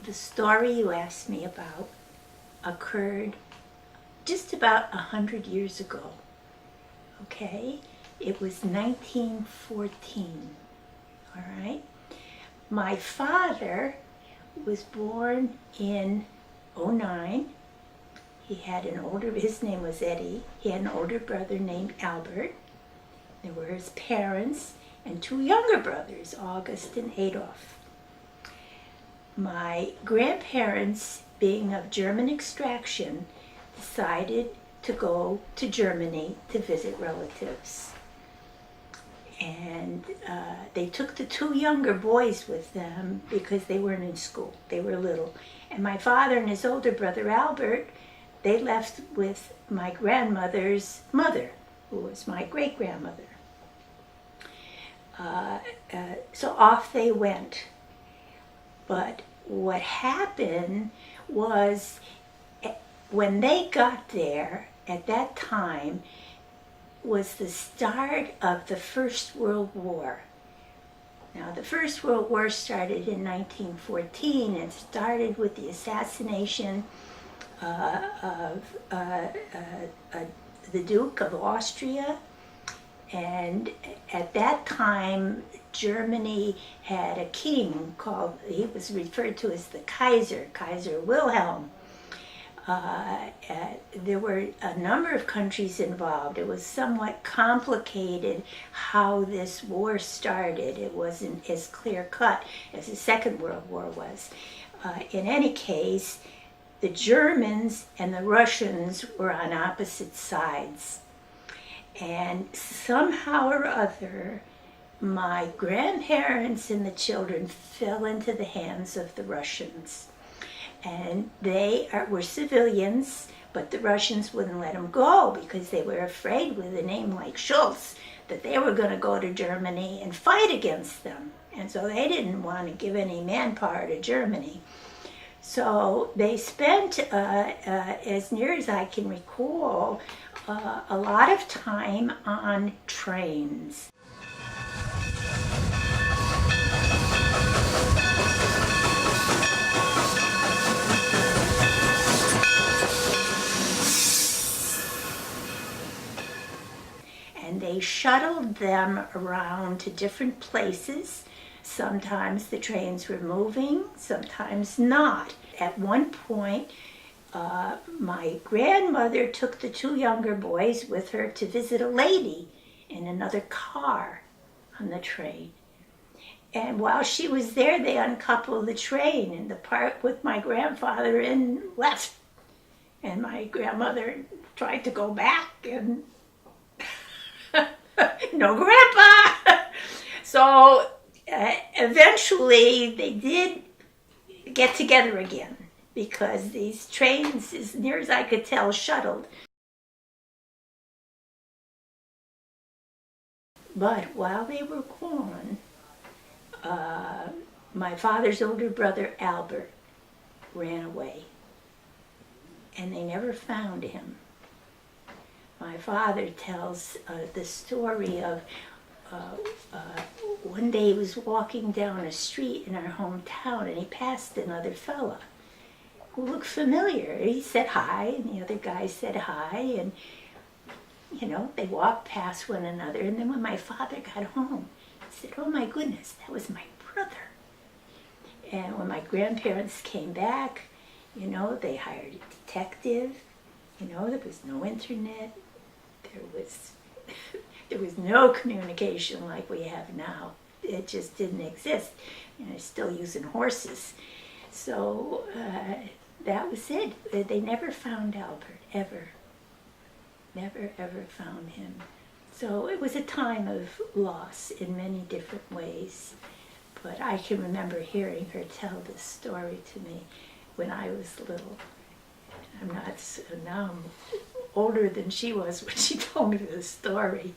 The story you asked me about occurred just about 100 years ago, okay? It was 1914, all right? My father was born in '09. He had his name was Eddie. He had an older brother named Albert. There were his parents and two younger brothers, August and Adolf. My grandparents, being of German extraction, decided to go to Germany to visit relatives. And they took the two younger boys with them because they weren't in school. They were little. And my father and his older brother Albert, they left with my grandmother's mother, who was my great-grandmother. So off they went. But what happened was, when they got there, at that time, was the start of the First World War. Now, the First World War started in 1914 and started with the assassination of the Duke of Austria. And at that time, Germany had a king he was referred to as the Kaiser, Kaiser Wilhelm. There were a number of countries involved. It was somewhat complicated how this war started. It wasn't as clear-cut as the Second World War was. In any case, the Germans and the Russians were on opposite sides. And somehow or other, my grandparents and the children fell into the hands of the Russians. And they were civilians, but the Russians wouldn't let them go because they were afraid, with a name like Schultz, that they were going to go to Germany and fight against them. And so they didn't want to give any manpower to Germany. So they spent, as near as I can recall, a lot of time on trains. And they shuttled them around to different places. Sometimes the trains were moving, sometimes not. At one point, my grandmother took the two younger boys with her to visit a lady in another car on the train. And while she was there, they uncoupled the train, and the part with my grandfather in left. And my grandmother tried to go back, and no grandpa! So eventually they did get together again, because these trains, as near as I could tell, shuttled. But while they were gone, my father's older brother Albert ran away, and they never found him. My father tells the story of one day he was walking down a street in our hometown, and he passed another fella who looked familiar. He said hi, and the other guy said hi, and they walked past one another. And then when my father got home, he said, "Oh my goodness, that was my brother." And when my grandparents came back, they hired a detective. There was no internet. There was no communication like we have now. It just didn't exist. They're still using horses. So that was it. They never found Albert, ever. Never, ever found him. So it was a time of loss in many different ways. But I can remember hearing her tell this story to me when I was little. Now I'm older than she was when she told me the story.